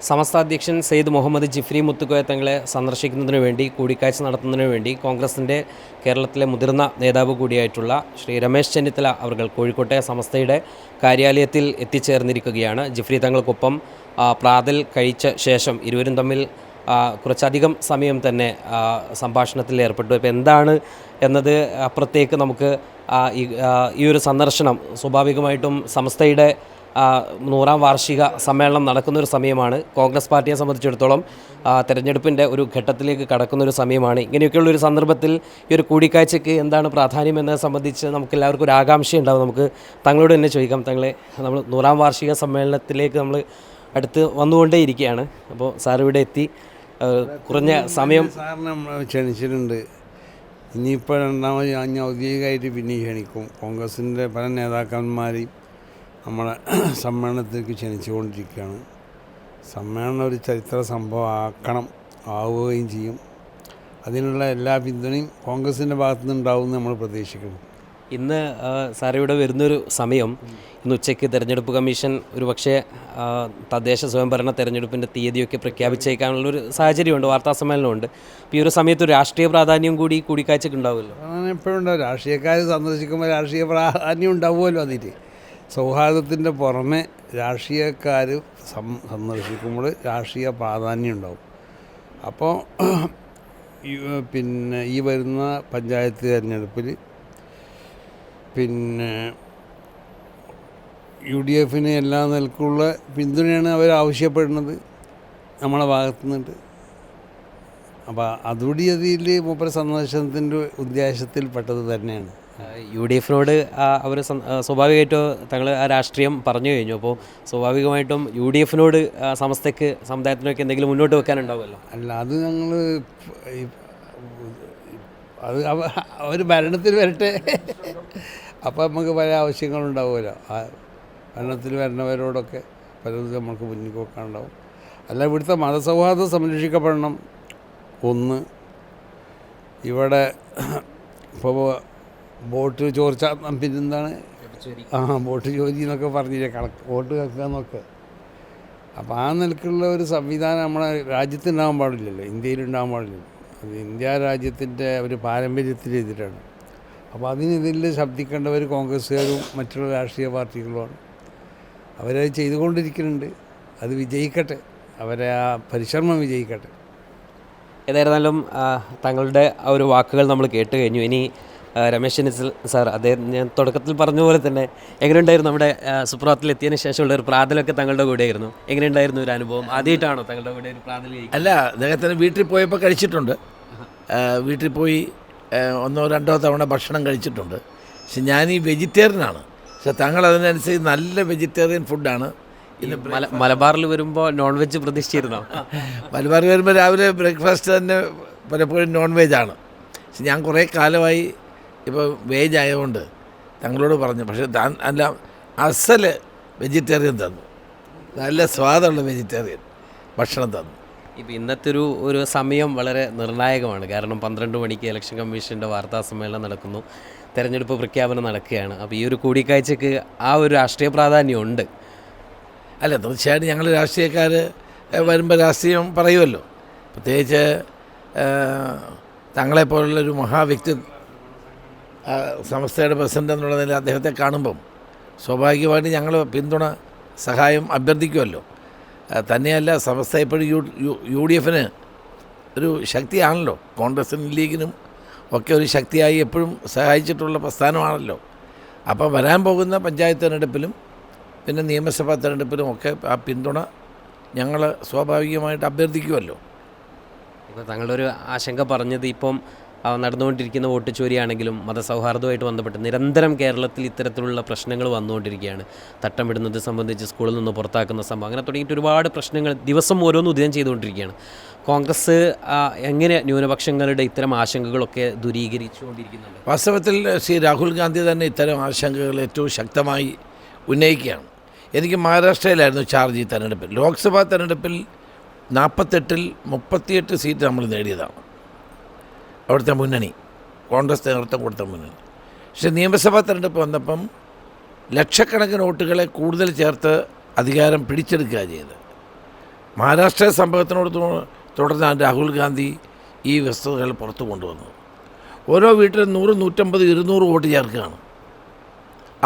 സമസ്ത അധ്യക്ഷൻ സെയ്ദ് മുഹമ്മദ് ജിഫ്രി മുത്തുക്കോയ തങ്ങളെ സന്ദർശിക്കുന്നതിനു വേണ്ടി കൂടിക്കാഴ്ച നടത്തുന്നതിനു വേണ്ടി കോൺഗ്രസിൻ്റെ കേരളത്തിലെ മുതിർന്ന നേതാവ് കൂടിയായിട്ടുള്ള ശ്രീ രമേശ് ചെന്നിത്തല അവർ കോഴിക്കോട്ടെ സമസ്തയുടെ കാര്യാലയത്തിൽ എത്തിച്ചേർന്നിരിക്കുകയാണ്. ജിഫ്രി തങ്ങൾക്കൊപ്പം പ്രാതൽ കഴിച്ച ശേഷം ഇരുവരും തമ്മിൽ കുറച്ചധികം സമയം തന്നെ സംഭാഷണത്തിൽ ഏർപ്പെട്ടു. ഇപ്പോൾ എന്താണ് എന്നത് അപ്പുറത്തേക്ക് നമുക്ക് ഈ ഒരു സന്ദർശനം സ്വാഭാവികമായിട്ടും സമസ്തയുടെ 100-ാം വാർഷിക സമ്മേളനം നടക്കുന്നൊരു സമയമാണ്. കോൺഗ്രസ് പാർട്ടിയെ സംബന്ധിച്ചിടത്തോളം തെരഞ്ഞെടുപ്പിൻ്റെ ഒരു ഘട്ടത്തിലേക്ക് കടക്കുന്നൊരു സമയമാണ്. ഇങ്ങനെയൊക്കെയുള്ളൊരു സന്ദർഭത്തിൽ ഈ ഒരു കൂടിക്കാഴ്ചയ്ക്ക് എന്താണ് പ്രാധാന്യം എന്നത് സംബന്ധിച്ച് നമുക്കെല്ലാവർക്കും ഒരു ആകാംക്ഷയുണ്ടാവും. നമുക്ക് തങ്ങളോട് തന്നെ ചോദിക്കാം. തങ്ങളെ നമ്മൾ 100-ാം വാർഷിക സമ്മേളനത്തിലേക്ക് നമ്മൾ അടുത്ത് വന്നുകൊണ്ടേയിരിക്കുകയാണ്. അപ്പോൾ സാർ ഇവിടെ എത്തി കുറഞ്ഞ സമയം സാറിനെ ക്ഷണിച്ചിട്ടുണ്ട്. ഇനിയിപ്പോൾ രണ്ടാമത് ഞാൻ ഔദ്യോഗികമായിട്ട് പിന്നെ ക്ഷണിക്കും. കോൺഗ്രസിൻ്റെ പല നേതാക്കന്മാരെയും നമ്മളെ സമ്മേളനത്തിലേക്ക് ക്ഷണിച്ചുകൊണ്ടിരിക്കുകയാണ്. സമ്മേളനം ഒരു ചരിത്ര സംഭവം ആവുകയും ചെയ്യും. അതിനുള്ള എല്ലാ പിന്തുണയും കോൺഗ്രസിൻ്റെ ഭാഗത്തു നിന്നുണ്ടാവുമെന്ന് നമ്മൾ പ്രതീക്ഷിക്കണം. ഇന്ന് സാർ ഇവിടെ വരുന്നൊരു സമയം ഇന്ന് ഉച്ചയ്ക്ക് തെരഞ്ഞെടുപ്പ് കമ്മീഷൻ ഒരുപക്ഷെ തദ്ദേശ സ്വയംഭരണ തെരഞ്ഞെടുപ്പിൻ്റെ തീയതിയൊക്കെ പ്രഖ്യാപിച്ചേക്കാനുള്ളൊരു സാഹചര്യമുണ്ട്, വാർത്താ സമ്മേളനമുണ്ട്. അപ്പോൾ ഈ ഒരു സമയത്ത് ഒരു രാഷ്ട്രീയ പ്രാധാന്യം കൂടി കൂടിക്കാഴ്ചയ്ക്ക് ഉണ്ടാവുമല്ലോ. അങ്ങനെ എപ്പോഴും ഉണ്ടാവും. രാഷ്ട്രീയക്കാർ സന്ദർശിക്കുമ്പോൾ രാഷ്ട്രീയ പ്രാധാന്യം ഉണ്ടാവുമല്ലോ. അതിന് സൗഹാർദ്ദത്തിൻ്റെ പുറമെ രാഷ്ട്രീയക്കാർ സന്ദർശിക്കുമ്പോൾ രാഷ്ട്രീയ പ്രാധാന്യം ഉണ്ടാവും. അപ്പോൾ പിന്നെ ഈ വരുന്ന പഞ്ചായത്ത് തിരഞ്ഞെടുപ്പിൽ പിന്നെ UDF എല്ലാ നിലക്കുള്ള പിന്തുണയാണ് അവർ ആവശ്യപ്പെടുന്നത് നമ്മളെ ഭാഗത്തു നിന്നിട്ട്. അപ്പോൾ അതുകൂടി അതിൽ മൂപ്പര സന്ദർശനത്തിൻ്റെ ഉദ്ദേശത്തിൽപ്പെട്ടത് തന്നെയാണ്. UDF അവർ സ്വാഭാവികമായിട്ടും തങ്ങൾ ആ രാഷ്ട്രീയം പറഞ്ഞു കഴിഞ്ഞു. അപ്പോൾ സ്വാഭാവികമായിട്ടും UDF സമസ്തയ്ക്ക് സമുദായത്തിനൊക്കെ എന്തെങ്കിലും മുന്നോട്ട് വെക്കാനുണ്ടാവുമല്ലോ. അല്ല, അത് ഞങ്ങൾ അത് അവർ ഭരണത്തിൽ വരട്ടെ. അപ്പോൾ നമുക്ക് പല ആവശ്യങ്ങളുണ്ടാവുമല്ലോ. ആ ഭരണത്തിൽ വരുന്നവരോടൊക്കെ പലതും നമുക്ക് മുന്നിൽ വെക്കാനുണ്ടാവും. അല്ല, ഇവിടുത്തെ മതസൗഹാർദ്ദം സംരക്ഷിക്കപ്പെടണം. ഒന്ന്, ഇവിടെ ഇപ്പോൾ വോട്ട് ചോർച്ച, പിന്നെന്താണ് വോട്ട് ചോരി എന്നൊക്കെ പറഞ്ഞില്ലേ, വോട്ട് വെക്കുക എന്നൊക്കെ. അപ്പോൾ ആ നിലക്കുള്ള ഒരു സംവിധാനം നമ്മുടെ രാജ്യത്തുണ്ടാകാൻ പാടില്ലല്ലോ, ഇന്ത്യയിലുണ്ടാകാൻ പാടില്ലല്ലോ. അത് ഇന്ത്യ രാജ്യത്തിൻ്റെ ഒരു പാരമ്പര്യത്തിനെതിരാണ്. അപ്പോൾ അതിനെതിരെ ശബ്ദിക്കേണ്ടവർ കോൺഗ്രസ്സുകാരും മറ്റുള്ള രാഷ്ട്രീയ പാർട്ടികളുമാണ്. അവരത് ചെയ്തുകൊണ്ടിരിക്കുന്നുണ്ട്. അത് വിജയിക്കട്ടെ, അവരെ ആ പരിശ്രമം വിജയിക്കട്ടെ. ഏതായിരുന്നാലും തങ്ങളുടെ ആ ഒരു വാക്കുകൾ നമ്മൾ കേട്ട് കഴിഞ്ഞു. ഇനി രമേശ് ചെന്നിത്തല സാർ, അദ്ദേഹം ഞാൻ തുടക്കത്തിൽ പറഞ്ഞ പോലെ തന്നെ എങ്ങനെയുണ്ടായിരുന്നു നമ്മുടെ സുപ്രഭാതത്തിൽ എത്തിയതിന് ശേഷമുള്ള ഒരു പ്രാതലൊക്കെ തങ്ങളുടെ കൂടെയായിരുന്നു? എങ്ങനെയുണ്ടായിരുന്നു ഒരു അനുഭവം? ആദ്യമായിട്ടാണോ തങ്ങളുടെ കൂടെ ഒരു പ്രാതൽ കഴിക്കുക? അല്ല, അദ്ദേഹത്തിന് വീട്ടിൽ പോയപ്പോൾ കഴിച്ചിട്ടുണ്ട്. വീട്ടിൽ പോയി 1-2 തവണ ഭക്ഷണം കഴിച്ചിട്ടുണ്ട്. പക്ഷെ ഞാൻ ഈ വെജിറ്റേറിയനാണ്. പക്ഷെ താങ്കൾ അതിനനുസരിച്ച് നല്ല വെജിറ്റേറിയൻ ഫുഡാണ്. മലബാറിൽ വരുമ്പോൾ നോൺ വെജ് പ്രതീക്ഷിച്ചിരുന്നോ? മലബാറിൽ വരുമ്പോൾ രാവിലെ ബ്രേക്ക്ഫാസ്റ്റ് തന്നെ പലപ്പോഴും നോൺ വെജാണ്. പക്ഷെ ഞാൻ കുറേ കാലമായി ഇപ്പോൾ വെജ് ആയതുകൊണ്ട് തങ്ങളോട് പറഞ്ഞു. പക്ഷേ അല്ല, അസൽ വെജിറ്റേറിയൻ തന്നു. നല്ല സ്വാദുള്ള വെജിറ്റേറിയൻ ഭക്ഷണം തന്നു. ഇപ്പോൾ ഇന്നത്തെ ഒരു സമയം വളരെ നിർണായകമാണ്. കാരണം 12 മണിക്ക് ഇലക്ഷൻ കമ്മീഷൻ്റെ വാർത്താ സമ്മേളനം നടക്കുന്നു, തെരഞ്ഞെടുപ്പ് പ്രഖ്യാപനം നടക്കുകയാണ്. അപ്പോൾ ഈ ഒരു കൂടിക്കാഴ്ചയ്ക്ക് ആ ഒരു രാഷ്ട്രീയ പ്രാധാന്യമുണ്ട്. അല്ല, തീർച്ചയായിട്ടും ഞങ്ങൾ രാഷ്ട്രീയക്കാർ വരുമ്പോൾ രാഷ്ട്രീയം പറയുമല്ലോ. പ്രത്യേകിച്ച് തങ്ങളെപ്പോലുള്ളൊരു മഹാവ്യക്തി സമസ്തയുടെ പ്രസിഡന്റ് എന്നുള്ള നിലയിൽ അദ്ദേഹത്തെ കാണുമ്പം സ്വാഭാവികമായിട്ട് ഞങ്ങൾ പിന്തുണ സഹായം അഭ്യർത്ഥിക്കുമല്ലോ. തന്നെയല്ല, സമസ്ത എപ്പോഴും UDF ഒരു ശക്തിയാണല്ലോ. കോൺഗ്രസിനും ലീഗിനും ഒക്കെ ഒരു ശക്തിയായി എപ്പോഴും സഹായിച്ചിട്ടുള്ള പ്രസ്ഥാനമാണല്ലോ. അപ്പോൾ വരാൻ പോകുന്ന പഞ്ചായത്ത് തിരഞ്ഞെടുപ്പിലും പിന്നെ നിയമസഭാ തിരഞ്ഞെടുപ്പിലും ഒക്കെ ആ പിന്തുണ ഞങ്ങൾ സ്വാഭാവികമായിട്ട് അഭ്യർത്ഥിക്കുമല്ലോ. ഇപ്പോൾ തങ്ങളുടെ ഒരു ആശങ്ക പറഞ്ഞത് ഇപ്പം നടന്നുകൊണ്ടിരിക്കുന്ന വോട്ട് ചോരിയാണെങ്കിലും മതസൗഹാർദ്ദമായിട്ട് ബന്ധപ്പെട്ട് നിരന്തരം കേരളത്തിൽ ഇത്തരത്തിലുള്ള പ്രശ്നങ്ങൾ വന്നുകൊണ്ടിരിക്കുകയാണ്. തട്ടം വിടുന്നത് സംബന്ധിച്ച് സ്കൂളിൽ നിന്ന് പുറത്താക്കുന്ന സംഭവം, അങ്ങനെ തുടങ്ങിയിട്ട് ഒരുപാട് പ്രശ്നങ്ങൾ ദിവസം ഓരോന്നും ഉദയം ചെയ്തുകൊണ്ടിരിക്കുകയാണ്. കോൺഗ്രസ് എങ്ങനെ ന്യൂനപക്ഷങ്ങളുടെ ഇത്തരം ആശങ്കകളൊക്കെ ദൂരീകരിച്ചുകൊണ്ടിരിക്കുന്നുണ്ട്? വാസ്തവത്തിൽ ശ്രീ രാഹുൽ ഗാന്ധി തന്നെ ഇത്തരം ആശങ്കകൾ ഏറ്റവും ശക്തമായി ഉന്നയിക്കുകയാണ്. എനിക്ക് മഹാരാഷ്ട്രയിലായിരുന്നു ചാർജ് ഈ തെരഞ്ഞെടുപ്പിൽ. ലോക്സഭാ തെരഞ്ഞെടുപ്പിൽ 48-ൽ 38 സീറ്റ് നമ്മൾ നേടിയതാണ്, അവിടുത്തെ മുന്നണി, കോൺഗ്രസ് നേതൃത്വം കൊടുത്ത മുന്നണി. പക്ഷേ നിയമസഭാ തെരഞ്ഞെടുപ്പ് വന്നപ്പം ലക്ഷക്കണക്കിന് വോട്ടുകളെ കൂടുതൽ ചേർത്ത് അധികാരം പിടിച്ചെടുക്കുക ചെയ്ത്. മഹാരാഷ്ട്ര സംഭവത്തിനോട് തുടർന്നാണ് രാഹുൽ ഗാന്ധി ഈ വസ്തുതകൾ പുറത്തു കൊണ്ടുവന്നത്. ഓരോ വീട്ടിലും 100, 150, 200 വോട്ട് ചേർക്കുകയാണ്.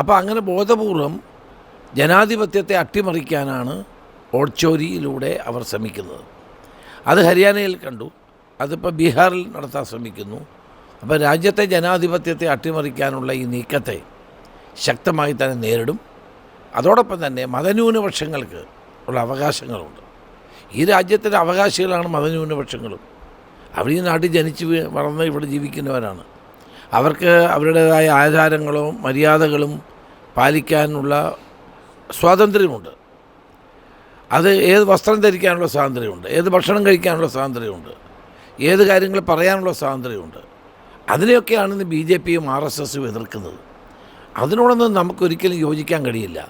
അപ്പോൾ അങ്ങനെ ബോധപൂർവം ജനാധിപത്യത്തെ അട്ടിമറിക്കാനാണ് വോട്ട് ചോരിയിലൂടെ അവർ ശ്രമിക്കുന്നത്. അത് ഹരിയാനയിൽ കണ്ടു, അതിപ്പോൾ ബീഹാറിൽ നടത്താൻ ശ്രമിക്കുന്നു. അപ്പോൾ രാജ്യത്തെ ജനാധിപത്യത്തെ അട്ടിമറിക്കാനുള്ള ഈ നീക്കത്തെ ശക്തമായി തന്നെ നേരിടും. അതോടൊപ്പം തന്നെ മതന്യൂനപക്ഷങ്ങൾക്ക് ഉള്ള അവകാശങ്ങളുണ്ട്. ഈ രാജ്യത്തിൻ്റെ അവകാശികളാണ് മതന്യൂനപക്ഷങ്ങളും. അവർ ഈ നാട്ടിൽ ജനിച്ച് വളർന്ന് ഇവിടെ ജീവിക്കുന്നവരാണ്. അവർക്ക് അവരുടേതായ ആചാരങ്ങളും മര്യാദകളും പാലിക്കാനുള്ള സ്വാതന്ത്ര്യമുണ്ട്. അത് ഏത് വസ്ത്രം ധരിക്കാനുള്ള സ്വാതന്ത്ര്യമുണ്ട്, ഏത് ഭക്ഷണം കഴിക്കാനുള്ള സ്വാതന്ത്ര്യമുണ്ട്, ഏത് കാര്യങ്ങൾ പറയാനുള്ള സ്വാതന്ത്ര്യമുണ്ട്. അതിനെയൊക്കെയാണ് ഇന്ന് BJPയും RSSും എതിർക്കുന്നത്. അതിനോടൊന്നും നമുക്കൊരിക്കലും യോജിക്കാൻ കഴിയില്ല.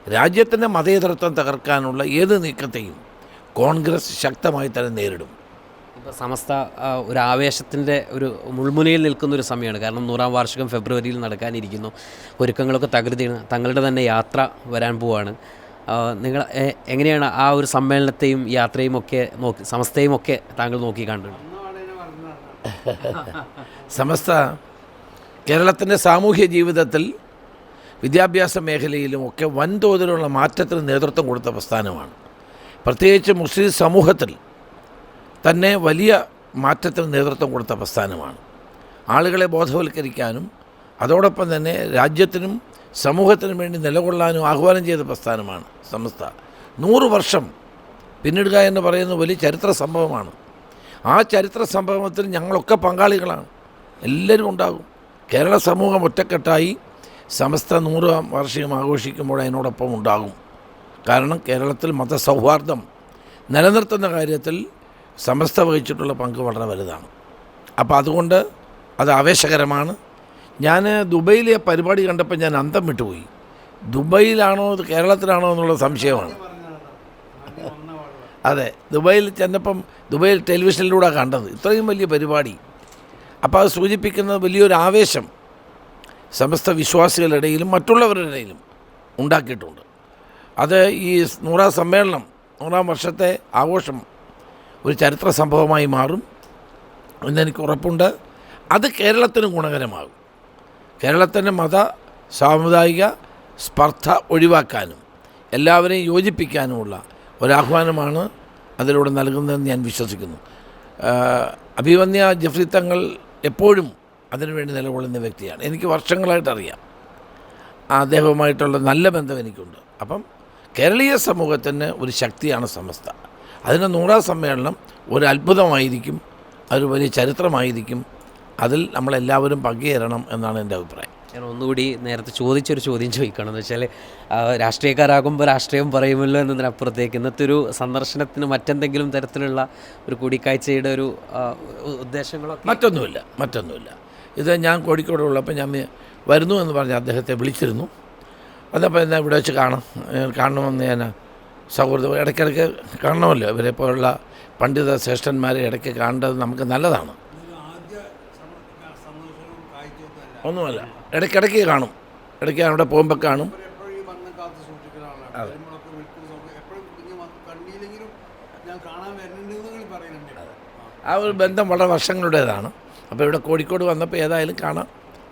രാജ്യത്തിൻ്റെ മതേതരത്വം തകർക്കാനുള്ള ഏത് നീക്കത്തെയും കോൺഗ്രസ് ശക്തമായി തന്നെ നേരിടും. ഇപ്പോൾ സമസ്ത ഒരു ആവേശത്തിൻ്റെ ഒരു മുൾമുനയിൽ നിൽക്കുന്നൊരു സമയമാണ്. കാരണം 100ാം വാർഷികം ഫെബ്രുവരിയിൽ നടക്കാനിരിക്കുന്നു. ഒരുക്കങ്ങളൊക്കെ തകൃതിയാണ്. തങ്ങളുടെ തന്നെ യാത്ര വരാൻ പോവാണ്. നിങ്ങൾ എങ്ങനെയാണ് ആ ഒരു സമ്മേളനത്തെയും യാത്രയും ഒക്കെ സമസ്തയും ഒക്കെ താങ്കൾ നോക്കി കണ്ടിട്ടുണ്ട്? സമസ്ത കേരളത്തിൻ്റെ സാമൂഹ്യ ജീവിതത്തിൽ വിദ്യാഭ്യാസ മേഖലയിലും ഒക്കെ വൻതോതിലുള്ള മാറ്റത്തിന് നേതൃത്വം കൊടുത്ത പ്രസ്ഥാനമാണ്. പ്രത്യേകിച്ച് മുസ്ലിം സമൂഹത്തിൽ തന്നെ വലിയ മാറ്റത്തിന് നേതൃത്വം കൊടുത്ത പ്രസ്ഥാനമാണ്. ആളുകളെ ബോധവൽക്കരിക്കാനും അതോടൊപ്പം തന്നെ രാജ്യത്തിനും സമൂഹത്തിനും വേണ്ടി നിലകൊള്ളാനും ആഹ്വാനം ചെയ്ത പ്രസ്ഥാനമാണ് സമസ്ത. 100 വർഷം പിന്നിടുക എന്ന് പറയുന്ന വലിയ ചരിത്ര സംഭവമാണ്. ആ ചരിത്ര സംഭവത്തിൽ ഞങ്ങളൊക്കെ പങ്കാളികളാണ്. എല്ലാവരും ഉണ്ടാകും. കേരള സമൂഹം ഒറ്റക്കെട്ടായി സമസ്ത 100ാം വാർഷികം ആഘോഷിക്കുമ്പോൾ അതിനോടൊപ്പം ഉണ്ടാകും. കാരണം കേരളത്തിൽ മതസൗഹാർദ്ദം നിലനിർത്തുന്ന കാര്യത്തിൽ സമസ്ത വഹിച്ചിട്ടുള്ള പങ്ക് വളരെ വലുതാണ്. അപ്പോൾ അതുകൊണ്ട് അത് ആവേശകരമാണ്. ഞാൻ ദുബൈയിലെ പരിപാടി കണ്ടപ്പോൾ ഞാൻ അന്തം വിട്ടുപോയി. ദുബൈയിലാണോ ഇത് കേരളത്തിലാണോ എന്നുള്ള സംശയമാണ്. അതെ, ദുബൈയിൽ ചെന്നപ്പം ദുബൈയിൽ ടെലിവിഷനിലൂടെ കണ്ടത് ഇത്രയും വലിയ പരിപാടി. അപ്പോൾ അത് സൂചിപ്പിക്കുന്നത് വലിയൊരു ആവേശം സമസ്ത വിശ്വാസികളുടെ ഇടയിലും മറ്റുള്ളവരുടെ ഇടയിലും ഉണ്ടാക്കിയിട്ടുണ്ട്. അത് ഈ 100ാം സമ്മേളനം 100ാം വർഷത്തെ ആഘോഷം ഒരു ചരിത്ര സംഭവമായി മാറും എന്നെനിക്ക് ഉറപ്പുണ്ട്. അത് കേരളത്തിന് ഗുണകരമാകും. കേരളത്തിൻ്റെ മത സാമുദായിക സ്പർദ്ധ ഒഴിവാക്കാനും എല്ലാവരെയും യോജിപ്പിക്കാനുമുള്ള ഒരാഹ്വാനമാണ് അതിലൂടെ നൽകുന്നതെന്ന് ഞാൻ വിശ്വസിക്കുന്നു. അഭിവന്യ ജഫ്രി തങ്ങൾ എപ്പോഴും അതിനുവേണ്ടി നിലകൊള്ളുന്ന വ്യക്തിയാണ്. എനിക്ക് വർഷങ്ങളായിട്ടറിയാം. അദ്ദേഹവുമായിട്ടുള്ള നല്ല ബന്ധം എനിക്കുണ്ട്. അപ്പം കേരളീയ സമൂഹത്തിന് ഒരു ശക്തിയാണ് സമസ്ത. അതിൻ്റെ 100ാം സമ്മേളനം ഒരു അത്ഭുതമായിരിക്കും, അതൊരു വലിയ ചരിത്രമായിരിക്കും. അതിൽ നമ്മളെല്ലാവരും പങ്കുചേരണം എന്നാണ് എൻ്റെ അഭിപ്രായം. ഞാൻ ഒന്നുകൂടി നേരത്തെ ചോദിച്ചൊരു ചോദ്യം ചോദിക്കണം. എന്ന് വെച്ചാൽ രാഷ്ട്രീയക്കാരാകുമ്പോൾ രാഷ്ട്രീയം പറയുമല്ലോ എന്നതിനപ്പുറത്തേക്ക് ഇന്നത്തെ ഒരു സന്ദർശനത്തിന് മറ്റെന്തെങ്കിലും തരത്തിലുള്ള ഒരു കൂടിക്കാഴ്ചയുടെ ഒരു ഉദ്ദേശങ്ങളൊക്കെ? മറ്റൊന്നുമില്ല. ഇത് ഞാൻ കോഴിക്കോടുള്ളപ്പോൾ ഞാൻ വരുന്നു എന്ന് പറഞ്ഞ് അദ്ദേഹത്തെ വിളിച്ചിരുന്നു. അതപ്പോൾ എന്നാൽ ഇവിടെ വെച്ച് കാണണമെന്ന് ഞാൻ സൗഹൃദം ഇടയ്ക്കിടയ്ക്ക് കാണണമല്ലോ. ഇവരെ പോലുള്ള പണ്ഡിത ശ്രേഷ്ഠന്മാരെ ഇടയ്ക്ക് കാണേണ്ടത് നമുക്ക് നല്ലതാണ്. ഒന്നുമല്ല, ഇടയ്ക്കിടയ്ക്ക് കാണും. ഇടയ്ക്ക് അവിടെ പോകുമ്പോൾ കാണും. ആ ഒരു ബന്ധം വളരെ വർഷങ്ങളുടേതാണ്. അപ്പോൾ ഇവിടെ കോഴിക്കോട് വന്നപ്പോൾ ഏതായാലും കാണാം.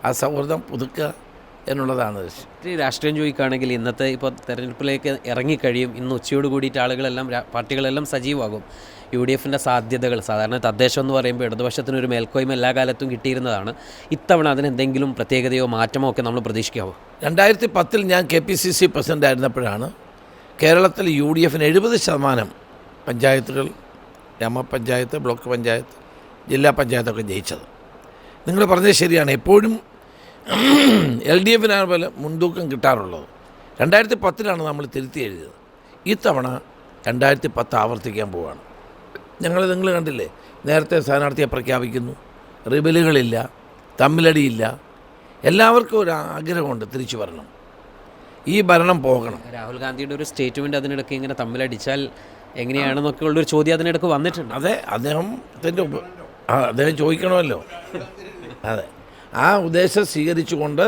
ആ സൗഹൃദം പുതുക്കുക എന്നുള്ളതാണ്. രാഷ്ട്രീയം ചോദിക്കുകയാണെങ്കിൽ ഇന്നത്തെ ഇപ്പോൾ തെരഞ്ഞെടുപ്പിലേക്ക് ഇറങ്ങിക്കഴിയും. ഇന്ന് ഉച്ചയോട് കൂടിയിട്ട് ആളുകളെല്ലാം പാർട്ടികളെല്ലാം സജീവമാകും. UDFൻ്റെ സാധ്യതകൾ, സാധാരണ തദ്ദേശം എന്ന് പറയുമ്പോൾ ഇടതുപക്ഷത്തിനൊരു മേൽക്കോയ്മ എല്ലാ കാലത്തും കിട്ടിയിരുന്നതാണ്. ഇത്തവണ അതിനെന്തെങ്കിലും പ്രത്യേകതയോ മാറ്റമോ ഒക്കെ നമ്മൾ പ്രതീക്ഷിക്കാമോ? 2010 ഞാൻ KPCC പ്രസിഡൻ്റ് ആയിരുന്നപ്പോഴാണ് കേരളത്തിൽ UDFന് 70% പഞ്ചായത്തുകൾ, ഗ്രാമപഞ്ചായത്ത്, ബ്ലോക്ക് പഞ്ചായത്ത്, ജില്ലാ പഞ്ചായത്തൊക്കെ ജയിച്ചത്. നിങ്ങൾ പറഞ്ഞത് ശരിയാണ്. എപ്പോഴും LDFനാണ് പോലെ മുൻതൂക്കം കിട്ടാറുള്ളത്. 2010 നമ്മൾ തിരുത്തി എഴുതിയത്. ഇത്തവണ 2010 ആവർത്തിക്കാൻ പോവുകയാണ്. നിങ്ങൾ കണ്ടില്ലേ, നേരത്തെ സ്ഥാനാർത്ഥിയെ പ്രഖ്യാപിക്കുന്നു, റിബലുകളില്ല, തമ്മിലടിയില്ല. എല്ലാവർക്കും ഒരു ആഗ്രഹമുണ്ട് തിരിച്ചു വരണം, ഈ ഭരണം പോകണം. രാഹുൽ ഗാന്ധിയുടെ ഒരു സ്റ്റേറ്റ്മെൻറ്റ് അതിനിടയ്ക്ക് ഇങ്ങനെ തമ്മിലടിച്ചാൽ എങ്ങനെയാണെന്നൊക്കെ ഉള്ളൊരു ചോദ്യം അതിനിടയ്ക്ക് വന്നിട്ടുണ്ട്. അതെ, അദ്ദേഹം ചോദിക്കണമല്ലോ. അതെ, ആ ഉദ്ദേശം സ്വീകരിച്ചുകൊണ്ട്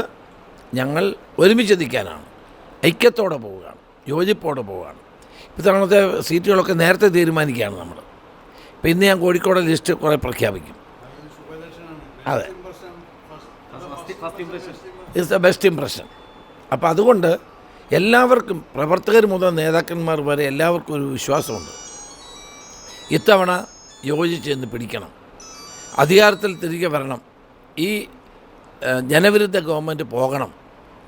ഞങ്ങൾ ഒരുമിച്ച് നിൽക്കാനാണ്, ഐക്യത്തോടെ പോവുകയാണ്, യോജിപ്പോടെ പോവുകയാണ്. ഇത്തവണത്തെ സീറ്റുകളൊക്കെ നേരത്തെ തീരുമാനിക്കുകയാണ് നമ്മൾ. ഇപ്പോൾ ഇന്ന് ഞാൻ കോഴിക്കോട് ലിസ്റ്റ് കുറേ പ്രഖ്യാപിക്കും. അതെ, ഇറ്റ്സ് ദ ബെസ്റ്റ് ഇംപ്രഷൻ. അപ്പോൾ അതുകൊണ്ട് എല്ലാവർക്കും, പ്രവർത്തകർ മുതൽ നേതാക്കന്മാർ വരെ എല്ലാവർക്കും ഒരു വിശ്വാസമുണ്ട്. ഇത്തവണ യോജിച്ച് നിന്ന് പിടിക്കണം, അധികാരത്തിൽ തിരികെ വരണം, ഈ ജനവിരുദ്ധ ഗവൺമെൻറ് പോകണം.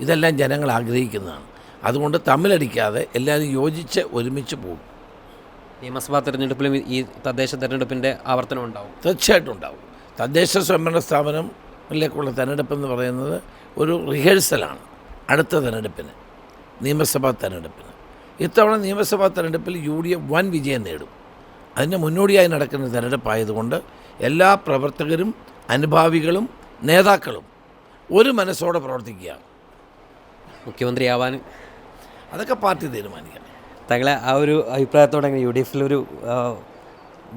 ഇതെല്ലാം ജനങ്ങൾ ആഗ്രഹിക്കുന്നതാണ്. അതുകൊണ്ട് തമ്മിലടിക്കാതെ എല്ലാവരും യോജിച്ച് ഒരുമിച്ച് പോകും. നിയമസഭാ തെരഞ്ഞെടുപ്പിലും ഈ തദ്ദേശ തെരഞ്ഞെടുപ്പിൻ്റെ ആവർത്തനം ഉണ്ടാവും. തീർച്ചയായിട്ടും ഉണ്ടാവും. തദ്ദേശ സ്വയംഭരണ സ്ഥാപനങ്ങളിലേക്കുള്ള തെരഞ്ഞെടുപ്പെന്ന് പറയുന്നത് ഒരു റിഹേഴ്സലാണ് അടുത്ത തെരഞ്ഞെടുപ്പിന്, നിയമസഭാ തെരഞ്ഞെടുപ്പിന്. ഇത്തവണ നിയമസഭാ തെരഞ്ഞെടുപ്പിൽ UDF വൻ വിജയം നേടും. അതിന് മുന്നോടിയായി നടക്കുന്ന തെരഞ്ഞെടുപ്പായതുകൊണ്ട് എല്ലാ പ്രവർത്തകരും അനുഭാവികളും നേതാക്കളും ഒരു മനസ്സോടെ പ്രവർത്തിക്കുക. മുഖ്യമന്ത്രിയാവാൻ അതൊക്കെ പാർട്ടി തീരുമാനിക്കണം. താങ്കളെ ആ ഒരു അഭിപ്രായത്തോടെ UDFിലൊരു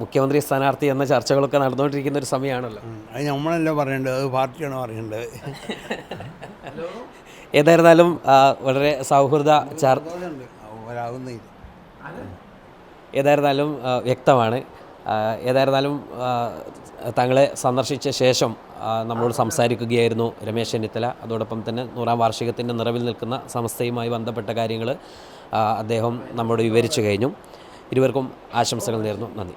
മുഖ്യമന്ത്രി സ്ഥാനാർത്ഥി എന്ന ചർച്ചകളൊക്കെ നടന്നുകൊണ്ടിരിക്കുന്ന ഒരു സമയമാണല്ലോ. അത് നമ്മളല്ല പറയേണ്ടത്, അത് പാർട്ടിയാണ് പറയേണ്ടത്. ഏതായിരുന്നാലും വളരെ സൗഹൃദ ഏതായിരുന്നാലും വ്യക്തമാണ്. ഏതായിരുന്നാലും തങ്ങളെ സന്ദർശിച്ച ശേഷം നമ്മളോട് സംസാരിക്കുകയായിരുന്നു രമേശ് ചെന്നിത്തല. അതോടൊപ്പം തന്നെ 100ാം വാർഷികത്തിൻ്റെ നിറവിൽ നിൽക്കുന്ന സമസ്തയുമായി ബന്ധപ്പെട്ട കാര്യങ്ങൾ അദ്ദേഹം നമ്മോട് വിവരിച്ചു കഴിഞ്ഞു. ഇരുവർക്കും ആശംസകൾ നേർന്നു. നന്ദി.